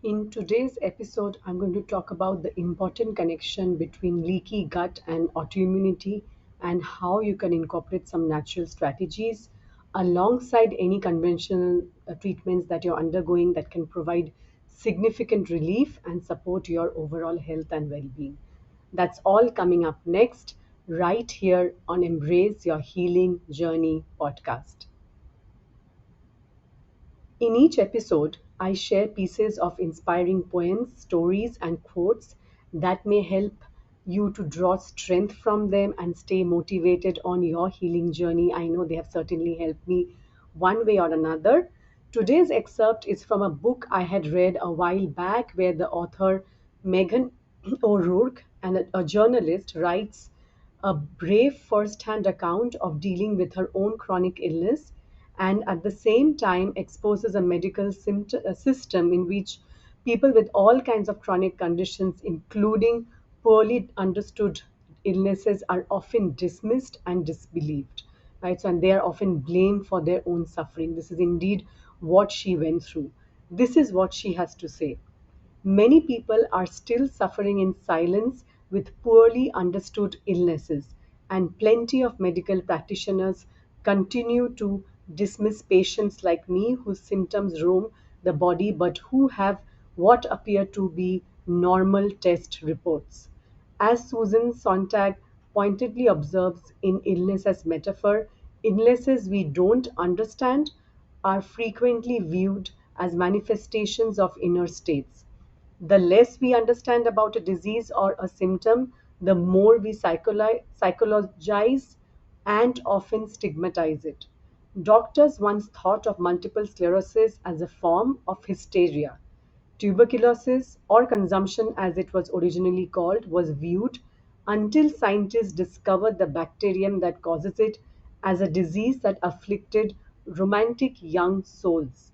In today's episode, I'm going to talk about the important connection between leaky gut and autoimmunity and how you can incorporate some natural strategies alongside any conventional treatments that you're undergoing that can provide significant relief and support your overall health and well being. That's all coming up next, right here on Embrace Your Healing Journey podcast. In each episode, I share pieces of inspiring poems, stories, and quotes that may help you to draw strength from them and stay motivated on your healing journey. I know they have certainly helped me one way or another. Today's excerpt is from a book I had read a while back where the author Megan O'Rourke, and a journalist, writes a brave first-hand account of dealing with her own chronic illness and at the same time exposes a medical system in which people with all kinds of chronic conditions, including poorly understood illnesses, are often dismissed and disbelieved. Right? So, and they are often blamed for their own suffering. This is indeed what she went through. This is what she has to say. Many people are still suffering in silence with poorly understood illnesses, and plenty of medical practitioners continue to dismiss patients like me whose symptoms roam the body but who have what appear to be normal test reports. As Susan Sontag pointedly observes in Illness as Metaphor, illnesses we don't understand are frequently viewed as manifestations of inner states. The less we understand about a disease or a symptom, the more we psychologize and often stigmatize it. Doctors once thought of multiple sclerosis as a form of hysteria. Tuberculosis, or consumption as it was originally called, was viewed until scientists discovered the bacterium that causes it as a disease that afflicted romantic young souls.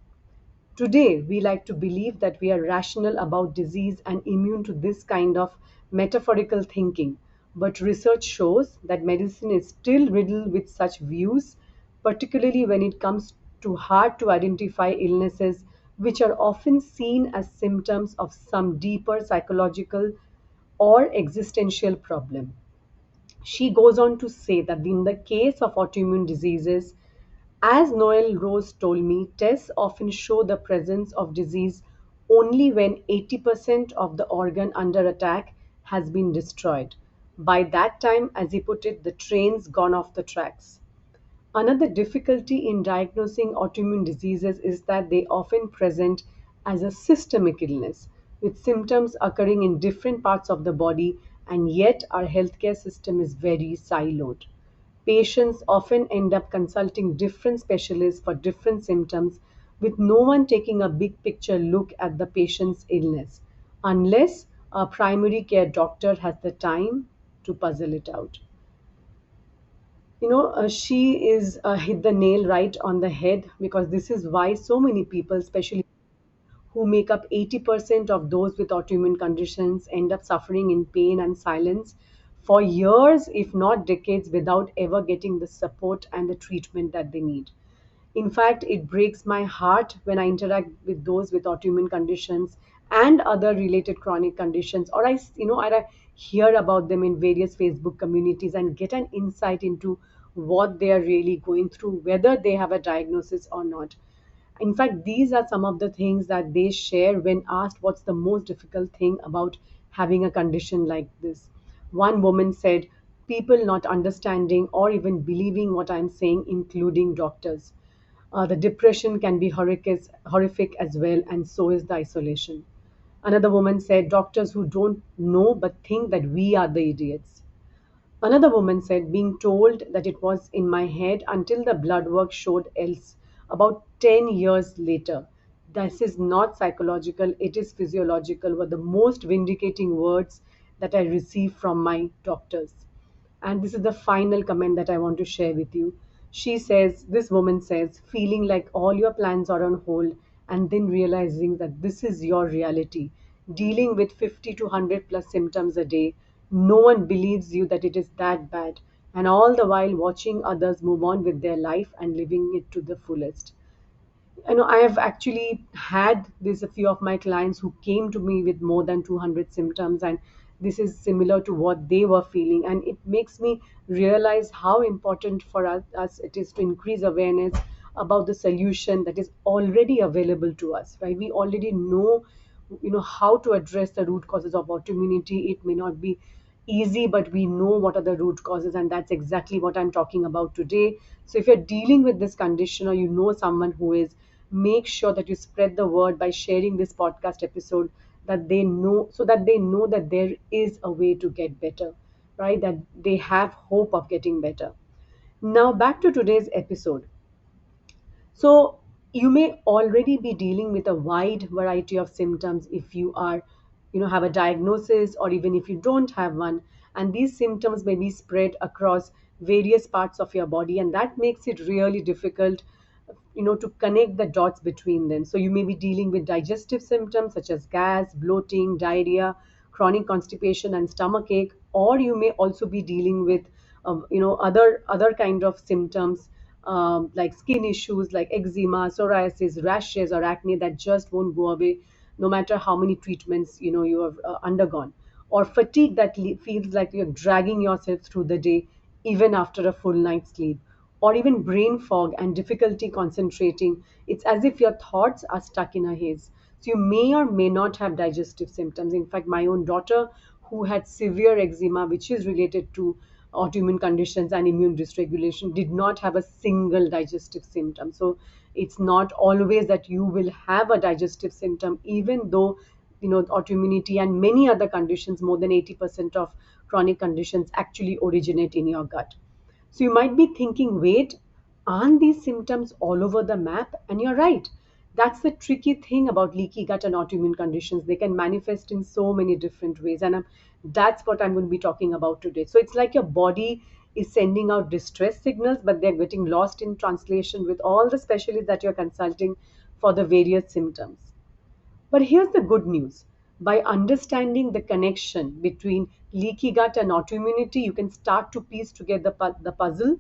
Today, we like to believe that we are rational about disease and immune to this kind of metaphorical thinking. But research shows that medicine is still riddled with such views, particularly when it comes to hard to identify illnesses, which are often seen as symptoms of some deeper psychological or existential problem. She goes on to say that in the case of autoimmune diseases, as Noel Rose told me, tests often show the presence of disease only when 80% of the organ under attack has been destroyed. By that time, as he put it, the train's gone off the tracks. Another difficulty in diagnosing autoimmune diseases is that they often present as a systemic illness, with symptoms occurring in different parts of the body, and yet our healthcare system is very siloed. Patients often end up consulting different specialists for different symptoms, with no one taking a big picture look at the patient's illness, unless a primary care doctor has the time to puzzle it out. She is hit the nail right on the head because this is why so many people, especially who make up 80% of those with autoimmune conditions, end up suffering in pain and silence for years, if not decades, without ever getting the support and the treatment that they need. In fact, it breaks my heart when I interact with those with autoimmune conditions and other related chronic conditions, or I hear about them in various Facebook communities and get an insight into what they are really going through, whether they have a diagnosis or not. In fact, these are some of the things that they share when asked what's the most difficult thing about having a condition like this. One woman said, people not understanding or even believing what I'm saying, including doctors. The depression can be horrific as well, and so is the isolation. Another woman said, doctors who don't know but think that we are the idiots. Another woman said, being told that it was in my head until the blood work showed else about 10 years later. This is not psychological, it is physiological, were the most vindicating words that I received from my doctors. And this is the final comment that I want to share with you. She says, this woman says, feeling like all your plans are on hold and then realizing that this is your reality, dealing with 50 to 100 plus symptoms a day. No one believes you that it is that bad, and all the while watching others move on with their life and living it to the fullest. I have actually had this, a few of my clients who came to me with more than 200 symptoms, and this is similar to what they were feeling. And it makes me realize how important for us it is to increase awareness about the solution that is already available to us, right? We already know, how to address the root causes of autoimmunity. It may not be easy, but we know what are the root causes, and that's exactly what I'm talking about today. So if you're dealing with this condition, or you know someone who is, make sure that you spread the word by sharing this podcast episode, that they know, so that they know that there is a way to get better, right? That they have hope of getting better. Now back to today's episode. So you may already be dealing with a wide variety of symptoms if you are, have a diagnosis, or even if you don't have one. And these symptoms may be spread across various parts of your body, and that makes it really difficult, to connect the dots between them. So you may be dealing with digestive symptoms such as gas, bloating, diarrhea, chronic constipation, and stomach ache, or you may also be dealing with, other kind of symptoms, like skin issues like eczema, psoriasis, rashes, or acne that just won't go away no matter how many treatments you have undergone, or fatigue that feels like you're dragging yourself through the day even after a full night's sleep, or even brain fog and difficulty concentrating. It's as if your thoughts are stuck in a haze. So you may or may not have digestive symptoms. In fact, my own daughter, who had severe eczema, which is related to autoimmune conditions and immune dysregulation, did not have a single digestive symptom. So it's not always that you will have a digestive symptom, even though autoimmunity and many other conditions, more than 80% of chronic conditions actually originate in your gut. So you might be thinking, wait, aren't these symptoms all over the map? And you're right. That's the tricky thing about leaky gut and autoimmune conditions. They can manifest in so many different ways. And that's what I'm going to be talking about today. So it's like your body is sending out distress signals, but they're getting lost in translation with all the specialists that you're consulting for the various symptoms. But here's the good news. By understanding the connection between leaky gut and autoimmunity, you can start to piece together the puzzle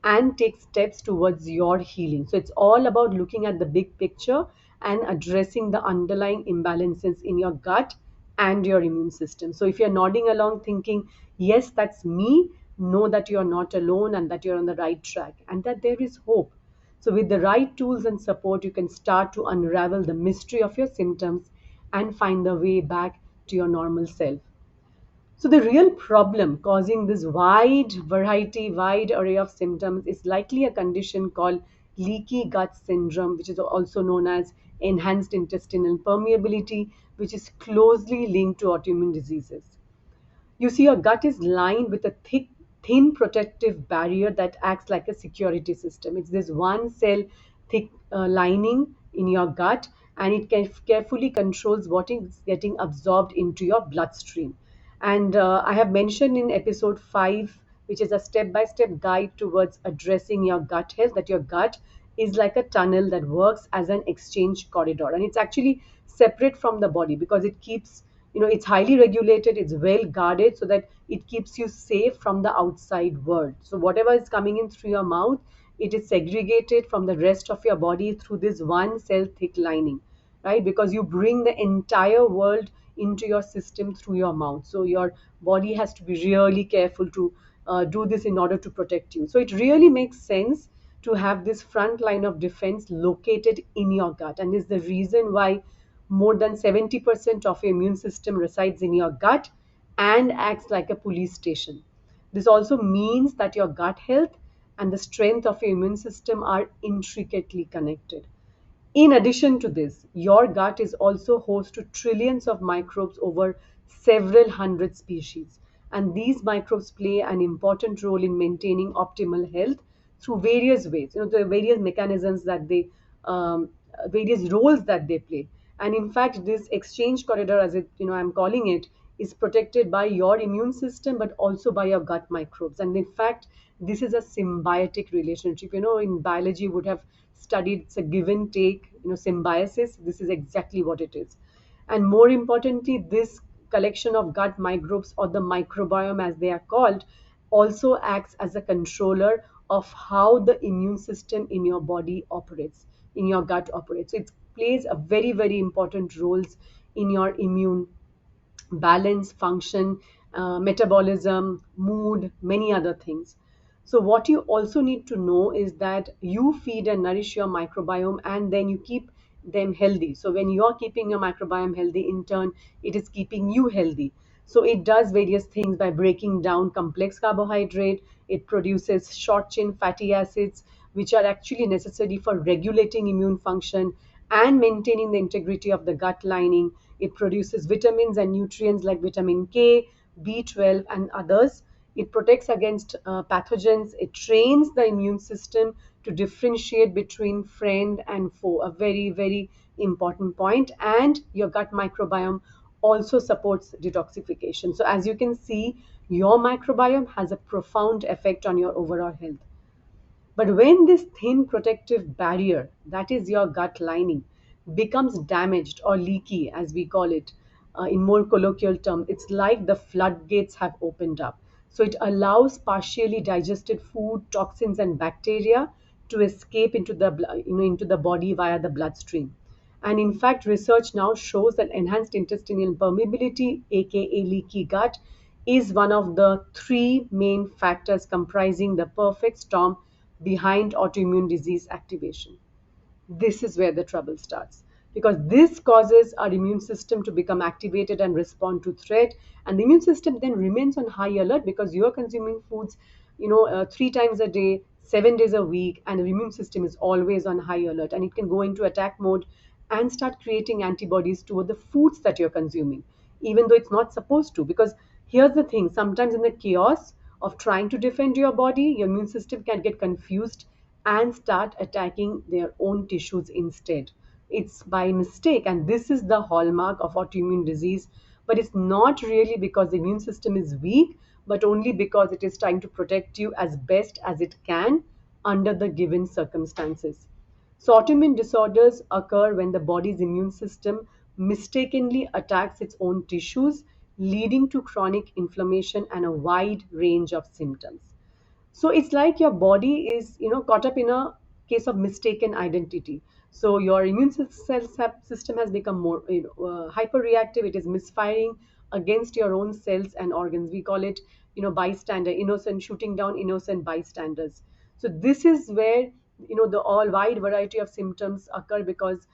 and take steps towards your healing. So it's all about looking at the big picture and addressing the underlying imbalances in your gut and your immune system. So if you're nodding along thinking, yes, that's me, know that you're not alone and that you're on the right track and that there is hope. So, with the right tools and support, you can start to unravel the mystery of your symptoms and find the way back to your normal self. So, the real problem causing this wide array of symptoms is likely a condition called leaky gut syndrome, which is also known as enhanced intestinal permeability, which is closely linked to autoimmune diseases. You see, your gut is lined with a thin protective barrier that acts like a security system. It's this one cell thick lining in your gut, and it carefully controls what is getting absorbed into your bloodstream. And I have mentioned in episode 5, which is a step by step guide towards addressing your gut health, that your gut is like a tunnel that works as an exchange corridor. And it's actually separate from the body because it keeps, it's highly regulated, it's well guarded so that it keeps you safe from the outside world. So whatever is coming in through your mouth, it is segregated from the rest of your body through this one cell thick lining, right? Because you bring the entire world into your system through your mouth. So your body has to be really careful to do this in order to protect you. So it really makes sense to have this front line of defense located in your gut. And this is the reason why more than 70% of your immune system resides in your gut and acts like a police station. This also means that your gut health and the strength of your immune system are intricately connected. In addition to this, your gut is also host to trillions of microbes over several hundred species. And these microbes play an important role in maintaining optimal health through various ways. The various mechanisms that various roles that they play. And in fact, this exchange corridor, as I'm calling it, is protected by your immune system, but also by your gut microbes. And in fact, this is a symbiotic relationship. In biology, you would have studied it's a give and take, symbiosis. This is exactly what it is. And more importantly, this collection of gut microbes, or the microbiome as they are called, also acts as a controller of how the immune system in your body operates. in your gut operates. So it plays a very, very important roles in your immune balance, function, metabolism, mood, many other things. So, what you also need to know is that you feed and nourish your microbiome and then you keep them healthy. So, when you're keeping your microbiome healthy, in turn, it is keeping you healthy. So, it does various things by breaking down complex carbohydrate, it produces short chain fatty acids, which are actually necessary for regulating immune function and maintaining the integrity of the gut lining. It produces vitamins and nutrients like vitamin K, B12, and others. It protects against pathogens. It trains the immune system to differentiate between friend and foe, a very, very important point. And your gut microbiome also supports detoxification. So, as you can see, your microbiome has a profound effect on your overall health. But when this thin protective barrier, that is your gut lining, becomes damaged or leaky, as we call it in more colloquial term, it's like the floodgates have opened up. So it allows partially digested food, toxins, and bacteria to escape into the into the body via the bloodstream. And in fact, research now shows that enhanced intestinal permeability, aka leaky gut, is one of the three main factors comprising the perfect storm behind autoimmune disease activation. This is where the trouble starts, because this causes our immune system to become activated and respond to threat, and the immune system then remains on high alert because you are consuming foods 3 times a day, 7 days a week, and the immune system is always on high alert, and it can go into attack mode and start creating antibodies toward the foods that you're consuming, even though it's not supposed to. Because here's the thing, sometimes in the chaos of trying to defend your body, your immune system can get confused and start attacking their own tissues instead. It's by mistake, and this is the hallmark of autoimmune disease. But it's not really because the immune system is weak, but only because it is trying to protect you as best as it can under the given circumstances. So, autoimmune disorders occur when the body's immune system mistakenly attacks its own tissues, leading to chronic inflammation and a wide range of symptoms. So it's like your body is caught up in a case of mistaken identity. So your system has become more hyper reactive. It is misfiring against your own cells and organs. We call it bystander, innocent, shooting down innocent bystanders. So this is where the all wide variety of symptoms occur, because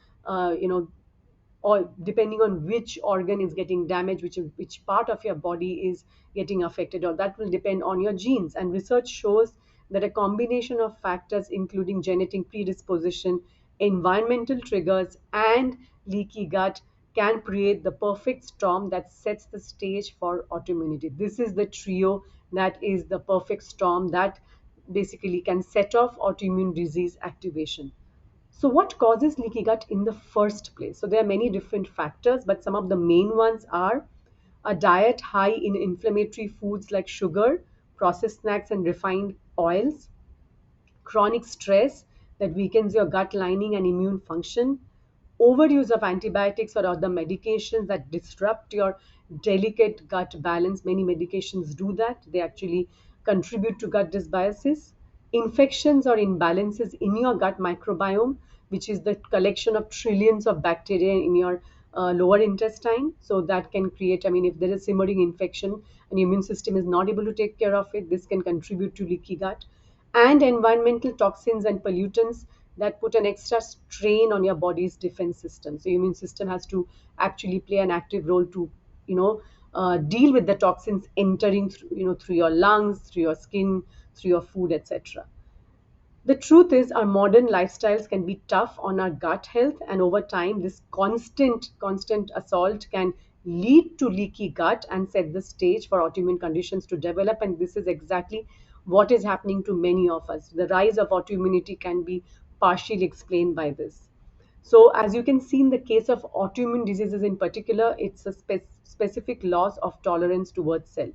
or depending on which organ is getting damaged, which part of your body is getting affected, or that will depend on your genes. And research shows that a combination of factors, including genetic predisposition, environmental triggers, and leaky gut, can create the perfect storm that sets the stage for autoimmunity. This is the trio that is the perfect storm that basically can set off autoimmune disease activation. So, what causes leaky gut in the first place? So, there are many different factors, but some of the main ones are a diet high in inflammatory foods like sugar, processed snacks, and refined oils, chronic stress that weakens your gut lining and immune function, overuse of antibiotics or other medications that disrupt your delicate gut balance. Many medications do that, they actually contribute to gut dysbiosis. Infections or imbalances in your gut microbiome, which is the collection of trillions of bacteria in your lower intestine. So that can create, I mean, if there is simmering infection and your immune system is not able to take care of it, this can contribute to leaky gut. And environmental toxins and pollutants that put an extra strain on your body's defense system. So your immune system has to actually play an active role to, deal with the toxins entering through your lungs, through your skin, through your food, etc. The truth is, our modern lifestyles can be tough on our gut health, and over time, this constant assault can lead to leaky gut and set the stage for autoimmune conditions to develop. And this is exactly what is happening to many of us. The rise of autoimmunity can be partially explained by this. So, as you can see in the case of autoimmune diseases in particular, it's a specific loss of tolerance towards self.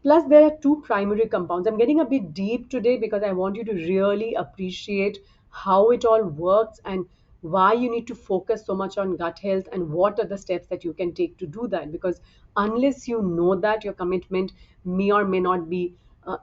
Plus, there are two primary compounds. I'm getting a bit deep today because I want you to really appreciate how it all works and why you need to focus so much on gut health and what are the steps that you can take to do that. Because unless you know that, your commitment may or may not be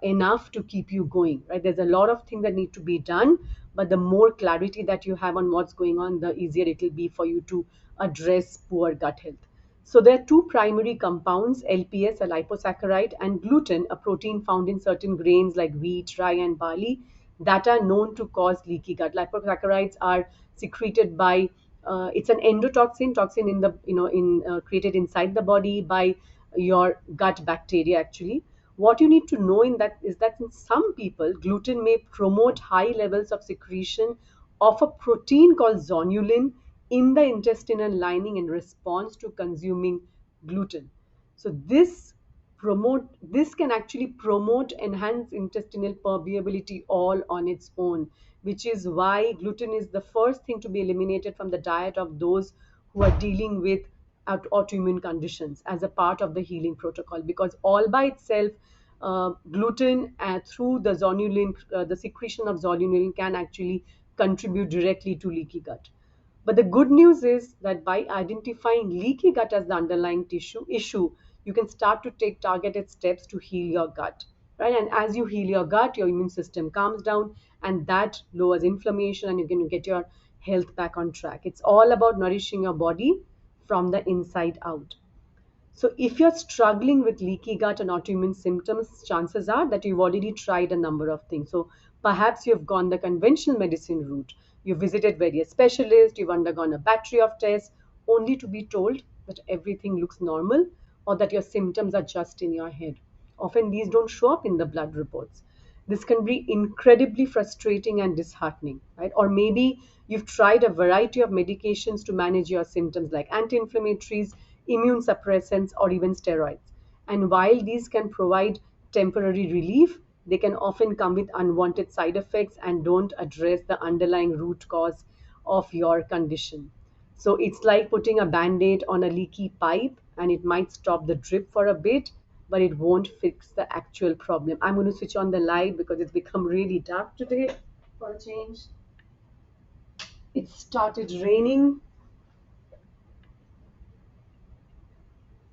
enough to keep you going, right? There's a lot of things that need to be done, but the more clarity that you have on what's going on, the easier it will be for you to address poor gut health. So there are two primary compounds, LPS, a liposaccharide, and gluten, a protein found in certain grains like wheat, rye, and barley, that are known to cause leaky gut. Liposaccharides are secreted by it's an endotoxin, toxin in the in created inside the body by your gut bacteria actually. What you need to know in that is that in some people, gluten may promote high levels of secretion of a protein called zonulin in the intestinal lining in response to consuming gluten. So this can actually promote enhanced intestinal permeability all on its own, which is why gluten is the first thing to be eliminated from the diet of those who are dealing with autoimmune conditions as a part of the healing protocol, because all by itself gluten through the zonulin, the secretion of zonulin can actually contribute directly to leaky gut. But the good news is that by identifying leaky gut as the underlying issue, you can start to take targeted steps to heal your gut. Right? And as you heal your gut, your immune system calms down, and that lowers inflammation, and you can get your health back on track. It's all about nourishing your body from the inside out. So, if you're struggling with leaky gut and autoimmune symptoms, chances are that you've already tried a number of things. So, perhaps you've gone the conventional medicine route, you've visited various specialists, you've undergone a battery of tests, only to be told that everything looks normal or that your symptoms are just in your head. Often these don't show up in the blood reports. This can be incredibly frustrating and disheartening, right? Or maybe you've tried a variety of medications to manage your symptoms like anti-inflammatories, immune suppressants, or even steroids. And while these can provide temporary relief, they can often come with unwanted side effects and don't address the underlying root cause of your condition. So it's like putting a band aid on a leaky pipe, and it might stop the drip for a bit, but it won't fix the actual problem. I'm going to switch on the light because it's become really dark today for a change. It started raining.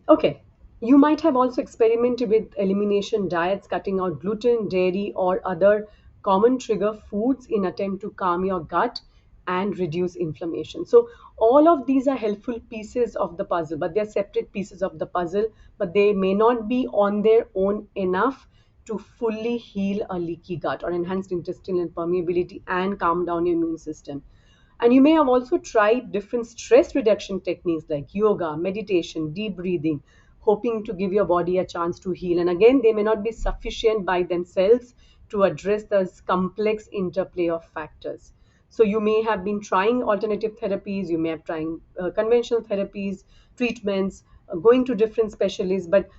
Okay. You might have also experimented with elimination diets, cutting out gluten, dairy, or other common trigger foods in attempt to calm your gut and reduce inflammation. So all of these are helpful pieces of the puzzle, but they're separate pieces of the puzzle, but they may not be on their own enough to fully heal a leaky gut or enhanced intestinal permeability and calm down your immune system. And you may have also tried different stress reduction techniques like yoga, meditation, deep breathing, hoping to give your body a chance to heal. And again, they may not be sufficient by themselves to address this complex interplay of factors. So you may have been trying alternative therapies, you may have trying conventional therapies, treatments, going to different specialists, but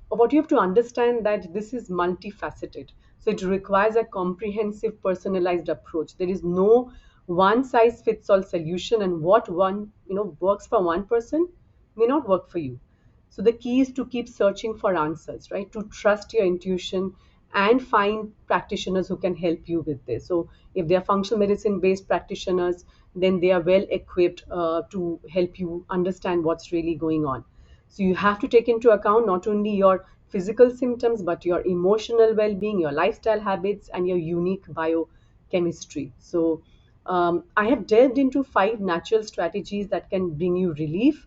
what you have to understand that this is multifaceted. So it requires a comprehensive personalized approach. There is no one size fits all solution, and what one works for one person may not work for you. So the key is to keep searching for answers, right? To trust your intuition and find practitioners who can help you with this. So if they are functional medicine based practitioners, then they are well equipped to help you understand what's really going on. So you have to take into account not only your physical symptoms, but your emotional well being, your lifestyle habits, and your unique biochemistry. So I have delved into 5 natural strategies that can bring you relief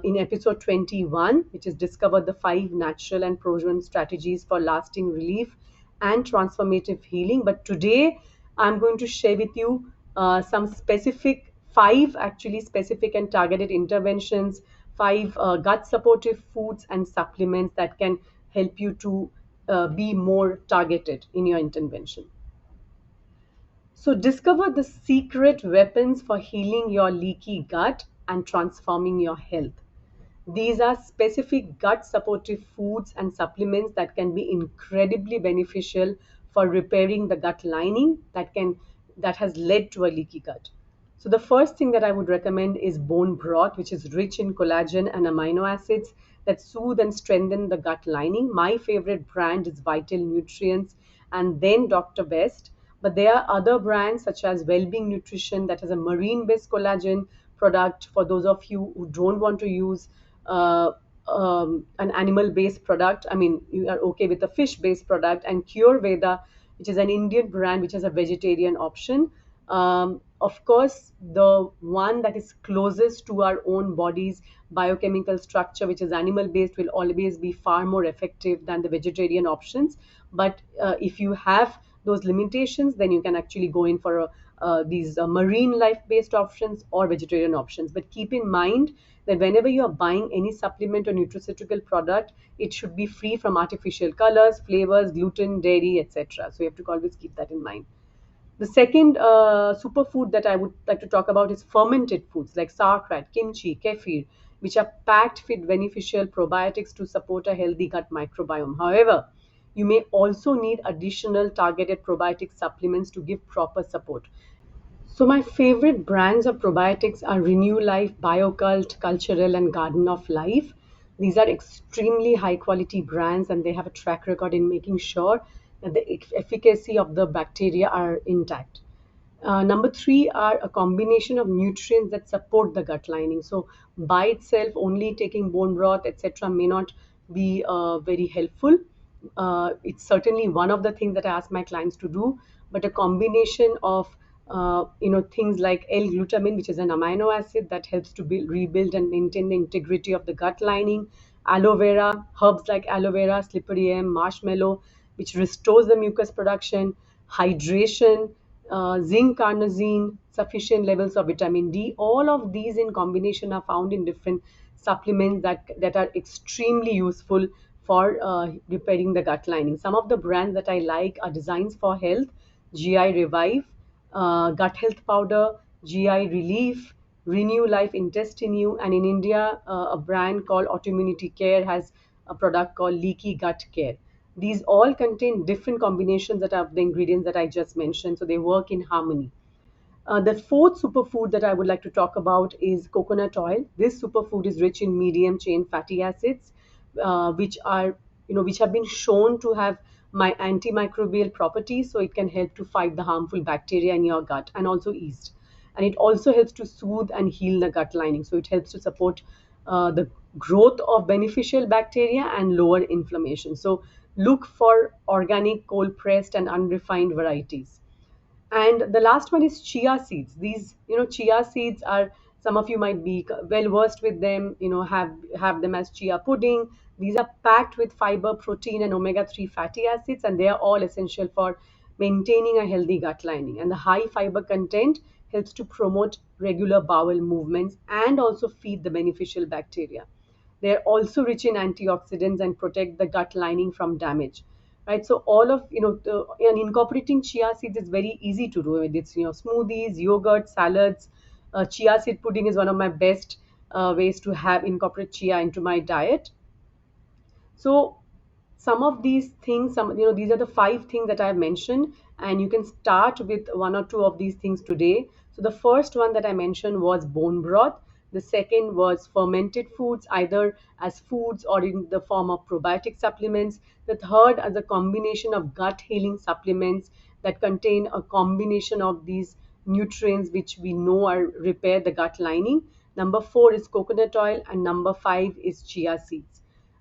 in episode 21, which is Discover the 5 natural and proven strategies for lasting relief and transformative healing. But today, I'm going to share with you some specific, 5 actually specific and targeted interventions, 5 gut supportive foods and supplements that can help you to be more targeted in your intervention. So, discover the secret weapons for healing your leaky gut and transforming your health. These are specific gut supportive foods and supplements that can be incredibly beneficial for repairing the gut lining that has led to a leaky gut. So the first thing that I would recommend is bone broth, which is rich in collagen and amino acids that soothe and strengthen the gut lining. My favorite brand is Vital Nutrients and then Dr. Best. But there are other brands such as Wellbeing Nutrition that has a marine based collagen product for those of you who don't want to use uh, an animal-based product. I mean, you are okay with a fish-based product, and Cure Veda, which is an Indian brand which has a vegetarian option. Of course, the one that is closest to our own body's biochemical structure, which is animal-based, will always be far more effective than the vegetarian options. But if you have those limitations, then you can actually go in for these marine life-based options or vegetarian options. But keep in mind that whenever you are buying any supplement or nutraceutical product, it should be free from artificial colors, flavors, gluten, dairy, etc. So you have to always keep that in mind. The second superfood that I would like to talk about is fermented foods like sauerkraut, kimchi, kefir, which are packed with beneficial probiotics to support a healthy gut microbiome. However, you may also need additional targeted probiotic supplements to give proper support. So my favorite brands of probiotics are Renew Life, BioCult, Cultural, and Garden of Life. These are extremely high quality brands, and they have a track record in making sure that the efficacy of the bacteria are intact. Number three are a combination of nutrients that support the gut lining. So by itself, only taking bone broth, etc., may not be very helpful. It's certainly one of the things that I ask my clients to do, but a combination of things like L-glutamine, which is an amino acid that helps to rebuild and maintain the integrity of the gut lining, aloe vera, herbs like aloe vera, slippery elm, marshmallow, which restores the mucus production, hydration, zinc, carnosine, sufficient levels of vitamin D. All of these in combination are found in different supplements that are extremely useful for repairing the gut lining. Some of the brands that I like are Designs for Health, GI Revive, Gut Health Powder, GI Relief, Renew Life Intestine, and in India, a brand called Autoimmunity Care has a product called Leaky Gut Care. These all contain different combinations that are the ingredients that I just mentioned, so they work in harmony. The fourth superfood that I would like to talk about is coconut oil. This superfood is rich in medium chain fatty acids, which have been shown to have my antimicrobial properties, so it can help to fight the harmful bacteria in your gut and also yeast. And it also helps to soothe and heal the gut lining. So it helps to support the growth of beneficial bacteria and lower inflammation. So look for organic, cold pressed, and unrefined varieties. And the last one is chia seeds. These, chia seeds are, some of you might be well versed with them, have them as chia pudding. These are packed with fiber, protein, and omega-3 fatty acids, and they are all essential for maintaining a healthy gut lining. And the high fiber content helps to promote regular bowel movements and also feed the beneficial bacteria. They're also rich in antioxidants and protect the gut lining from damage. Right, so all of and incorporating chia seeds is very easy to do with its smoothies, yogurt, salads. Chia seed pudding is one of my best ways to have incorporate chia into my diet. So some of these things, these are the five things that I have mentioned, and you can start with one or two of these things today. So the first one that I mentioned was bone broth. The second was fermented foods, either as foods or in the form of probiotic supplements. The third as a combination of gut healing supplements that contain a combination of these nutrients which we know are repair the gut lining. Number four is coconut oil, and number five is chia seeds.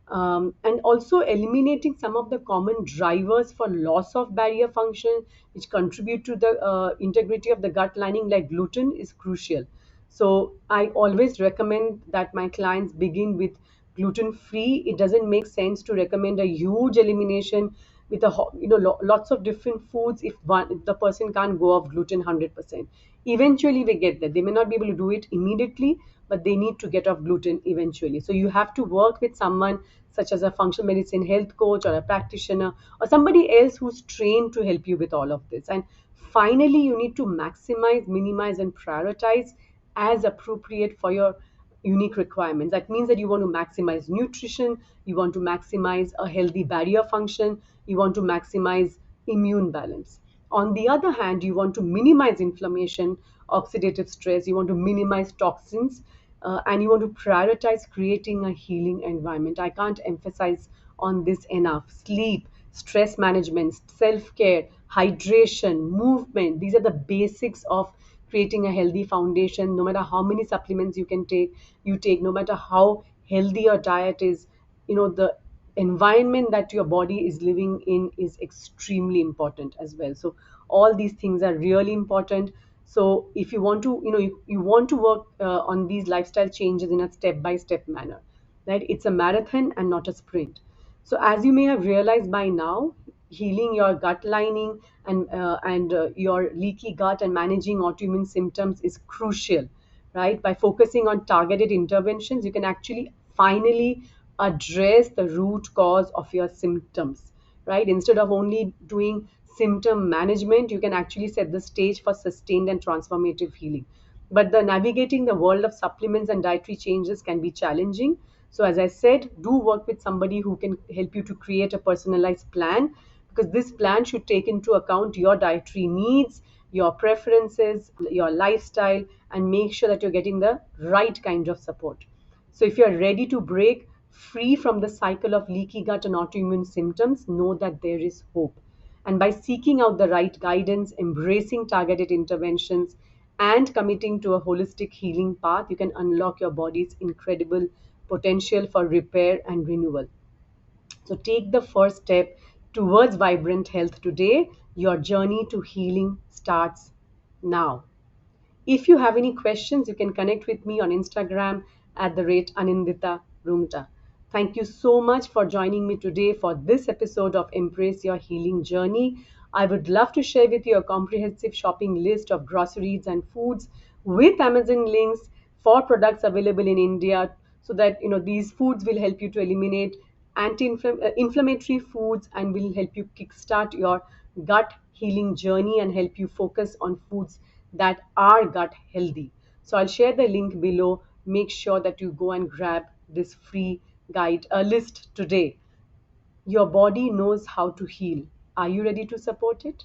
And also eliminating some of the common drivers for loss of barrier function, which contribute to the integrity of the gut lining, like gluten, is crucial. So I always recommend that my clients begin with gluten free. It doesn't make sense to recommend a huge elimination with lots of different foods if the person can't go off gluten 100%. Eventually they get there. They may not be able to do it immediately, but they need to get off gluten eventually. So you have to work with someone such as a functional medicine health coach or a practitioner or somebody else who's trained to help you with all of this. And finally, you need to maximize, minimize, and prioritize as appropriate for your unique requirements. That means that you want to maximize nutrition, you want to maximize a healthy barrier function, you want to maximize immune balance. On the other hand, you want to minimize inflammation, oxidative stress, you want to minimize toxins, and you want to prioritize creating a healing environment. I can't emphasize on this enough. Sleep, stress management, self care, hydration, movement, these are the basics of creating a healthy foundation. No matter how many supplements you take, no matter how healthier diet is, the environment that your body is living in is extremely important as well. So all these things are really important. So if you want to, you want to work on these lifestyle changes in a step by step manner, right? It's a marathon and not a sprint. So as you may have realized by now, healing your gut lining and your leaky gut and managing autoimmune symptoms is crucial, right? By focusing on targeted interventions, you can actually finally address the root cause of your symptoms, right? Instead of only doing symptom management, you can actually set the stage for sustained and transformative healing. But the navigating the world of supplements and dietary changes can be challenging. So as I said, do work with somebody who can help you to create a personalized plan, because this plan should take into account your dietary needs, your preferences, your lifestyle, and make sure that you're getting the right kind of support. So if you're ready to break free from the cycle of leaky gut and autoimmune symptoms, know that there is hope. And by seeking out the right guidance, embracing targeted interventions, and committing to a holistic healing path, you can unlock your body's incredible potential for repair and renewal. So take the first step towards vibrant health today. Your journey to healing starts now. If you have any questions, you can connect with me on Instagram at the rate Anindita Rumta. Thank you so much for joining me today for this episode of Embrace Your Healing Journey. I would love to share with you a comprehensive shopping list of groceries and foods with Amazon links for products available in India, so that these foods will help you to eliminate anti-inflammatory foods and will help you kickstart your gut healing journey and help you focus on foods that are gut healthy. So I'll share the link below. Make sure that you go and grab this free guide list today. Your body knows how to heal. Are you ready to support it?